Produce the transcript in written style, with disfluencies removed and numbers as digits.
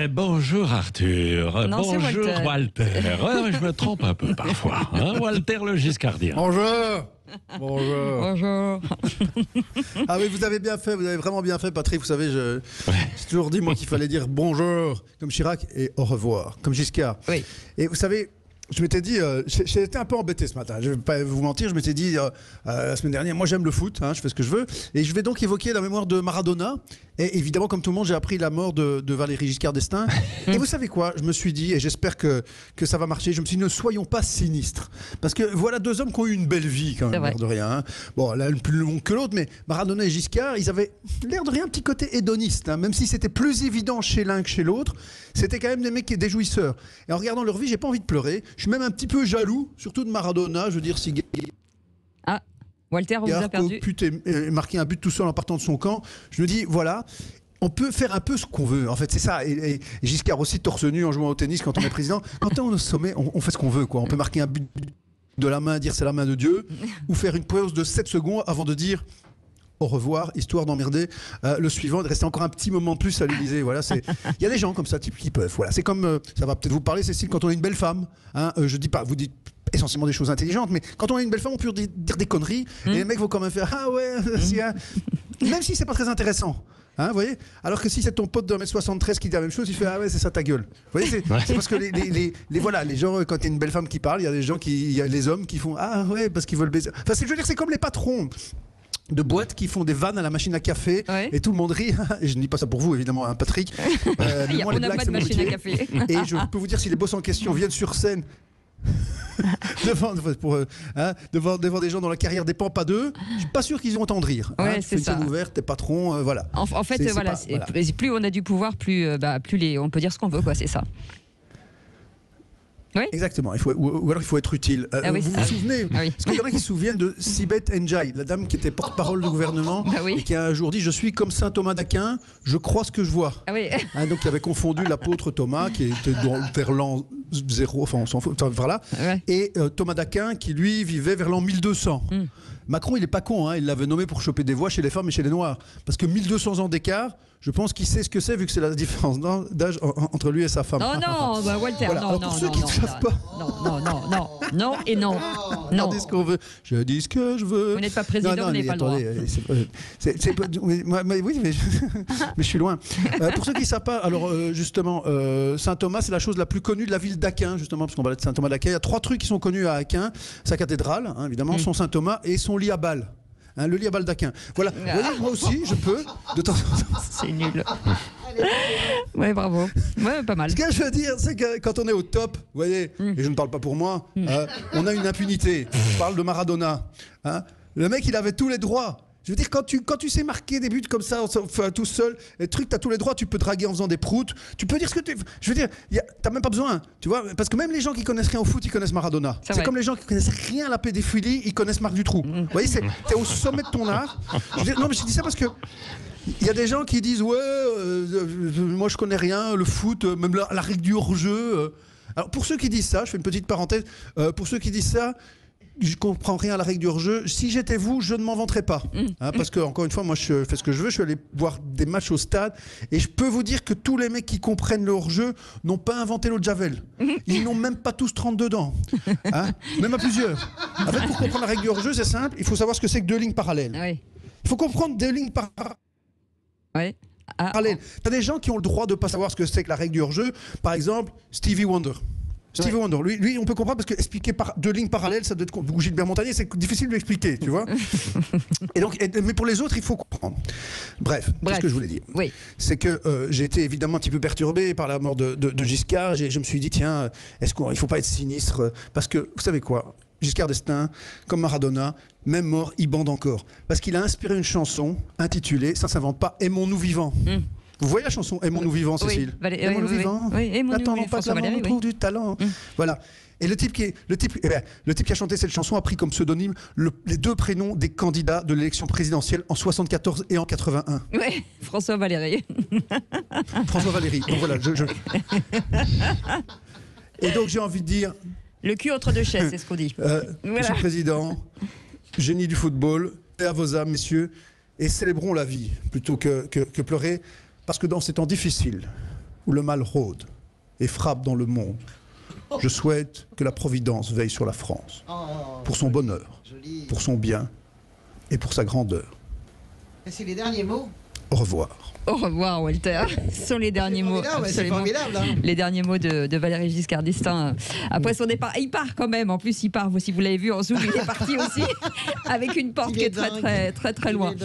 Bonjour Arthur. Non, c'est Bonjour Walter. Ouais, je me trompe un peu parfois. Walter le Giscardien. Bonjour. Bonjour. Bonjour. Ah oui, vous avez bien fait, vous avez vraiment bien fait, Patrick. Vous savez, j'ai toujours dit, moi, qu'il fallait dire bonjour, comme Chirac, et au revoir, comme Giscard. Oui. Et vous savez, je m'étais dit, j'étais un peu embêté ce matin, je ne vais pas vous mentir, je m'étais dit la semaine dernière, moi j'aime le foot, je fais ce que je veux, et je vais donc évoquer la mémoire de Maradona, et évidemment comme tout le monde j'ai appris la mort de Valéry Giscard d'Estaing, et vous savez quoi, je me suis dit, et j'espère que ça va marcher, je me suis dit ne soyons pas sinistres, parce que voilà deux hommes qui ont eu une belle vie quand même, l'air de rien, bon l'un plus long que l'autre, mais Maradona et Giscard, ils avaient l'air de rien un petit côté hédoniste, même si c'était plus évident chez l'un que chez l'autre, c'était quand même des mecs, des jouisseurs, et en regardant leur vie j'ai pas envie de pleurer. Je suis même un petit peu jaloux, surtout de Maradona. Je veux dire, si Ah, Walter, on vous a perdu. Marqué un but tout seul en partant de son camp, je me dis, voilà, on peut faire un peu ce qu'on veut. En fait, c'est ça. Et Giscard aussi, torse nu en jouant au tennis quand on est président. Quand on est au sommet, on fait ce qu'on veut, quoi. On peut marquer un but de la main, dire c'est la main de Dieu, ou faire une pause de 7 secondes avant de dire au revoir, histoire d'emmerder le suivant, de rester encore un petit moment de plus à l'Élysée. Voilà, il y a des gens comme ça qui peuvent. Voilà, c'est comme ça va peut-être vous parler, Cécile, quand on a une belle femme. Je dis pas, vous dites essentiellement des choses intelligentes, mais quand on a une belle femme, on peut dire des conneries. Et les mecs vont quand même faire ah ouais, même si c'est pas très intéressant. Vous voyez. Alors que si c'est ton pote de 1m73 qui dit la même chose, il fait ah ouais c'est ça ta gueule. Vous voyez, c'est parce que les gens, quand il y a une belle femme qui parle, il y a des gens il y a les hommes qui font ah ouais parce qu'ils veulent baiser. Enfin je veux dire c'est comme les patrons de boîtes qui font des vannes à la machine à café et tout le monde rit. Et je ne dis pas ça pour vous évidemment, Patrick. On n'a pas de machine à café. Et je peux vous dire si les boss en question viennent sur scène devant des gens dont la carrière dépend pas d'eux, je suis pas sûr qu'ils vont entendre rire. C'est une scène ouverte, t'es patron, voilà. En fait, plus on a du pouvoir, plus on peut dire ce qu'on veut, quoi. C'est ça. Oui. Exactement, ou alors il faut être utile. Vous vous souvenez Parce qu'il y en a qui se souviennent de Sibeth Ndiaye, la dame qui était porte-parole du gouvernement et qui a un jour dit je suis comme saint Thomas d'Aquin, je crois ce que je vois. Donc il avait confondu l'apôtre Thomas qui était vers l'an 0, enfin on s'en fout, voilà, et Thomas d'Aquin qui lui vivait vers l'an 1200. Macron il est pas con, il l'avait nommé pour choper des voix chez les femmes et chez les noirs, parce que 1200 ans d'écart, je pense qu'il sait ce que c'est vu que c'est la différence d'âge entre lui et sa femme. Non, Walter, voilà. non, pour ceux qui ne savent pas. Non et non. On dit ce qu'on veut. Je dis ce que je veux. Vous n'êtes pas président, vous n'avez pas le droit. Oui, mais je suis loin. Pour ceux qui ne savent pas, alors justement, Saint Thomas, c'est la chose la plus connue de la ville d'Aquin, justement, parce qu'on parlait de Saint Thomas d'Aquin. Il y a 3 trucs qui sont connus à Aquin. Sa cathédrale, évidemment, son Saint Thomas et son lit à balles. Le lit à balles d'Aquin. Voilà. Vous voyez, moi aussi, je peux, de temps en temps. C'est nul. Ouais, bravo. Ouais, pas mal. Ce que je veux dire, c'est que quand on est au top, vous voyez, et je ne parle pas pour moi, on a une impunité. Je parle de Maradona. Le mec, il avait tous les droits. Je veux dire, quand tu sais marquer des buts comme ça, tout seul, les trucs, t'as tous les droits, tu peux draguer en faisant des proutes, tu peux dire ce que tu... Je veux dire, t'as même pas besoin, tu vois, parce que même les gens qui connaissent rien au foot, ils connaissent Maradona. C'est comme les gens qui connaissent rien à la pédophilie, ils connaissent Marc Dutroux. Vous voyez, t'es au sommet de ton art. Je veux dire, non, mais je dis ça parce que il y a des gens qui disent, ouais, moi je connais rien, le foot, même la règle du hors-jeu. Alors pour ceux qui disent ça, je fais une petite parenthèse, pour ceux qui disent ça, je comprends rien à la règle du hors-jeu. Si j'étais vous, je ne m'en vanterais pas. Parce que, encore une fois, moi, je fais ce que je veux. Je suis allé voir des matchs au stade. Et je peux vous dire que tous les mecs qui comprennent le hors-jeu n'ont pas inventé l'eau de Javel. Ils n'ont même pas tous 32 dents. Même à plusieurs. En fait, pour comprendre la règle du hors-jeu, c'est simple. Il faut savoir ce que c'est que 2 lignes parallèles. Il faut comprendre 2 lignes parallèles. T'as des gens qui ont le droit de ne pas savoir ce que c'est que la règle du hors-jeu. Par exemple, Stevie Wonder. Stevie Wonder, lui, on peut comprendre parce que expliquer par 2 lignes parallèles, ça doit être ou Gilbert Montagnier, c'est difficile de l'expliquer, tu vois. Mais pour les autres, il faut comprendre. Bref. Qu'est-ce que je voulais dire c'est que j'ai été évidemment un petit peu perturbé par la mort de Giscard. Je me suis dit, tiens, il ne faut pas être sinistre parce que, vous savez quoi, Giscard d'Estaing, comme Maradona, même mort, il bande encore. Parce qu'il a inspiré une chanson intitulée, ça ne s'invente pas, Aimons-nous vivants. Vous voyez la chanson Aimons-nous vivants, Cécile? Aimons-nous vivants. N'attendons pas que la mort trouve du talent. Voilà. Et le type qui a chanté cette chanson a pris comme pseudonyme les 2 prénoms des candidats de l'élection présidentielle en 74 et en 81. Oui, François Valéry. François Valéry. Donc voilà, Et donc j'ai envie de dire... Le cul entre 2 chaises, c'est ce qu'on dit. Monsieur le Président, génie du football, paix à vos âmes, messieurs, et célébrons la vie plutôt que pleurer. Parce que dans ces temps difficiles, où le mal rôde et frappe dans le monde, je souhaite que la Providence veille sur la France, pour son bonheur, pour son bien et pour sa grandeur. Et c'est les derniers mots. Au revoir. Au revoir, Walter. Ce sont les derniers mots. C'est formidable. Hein. Les derniers mots de Valéry Giscard d'Estaing après son départ. Et il part quand même. En plus, il part. Si vous l'avez vu en zoom, il est parti aussi avec une porte qui est très loin.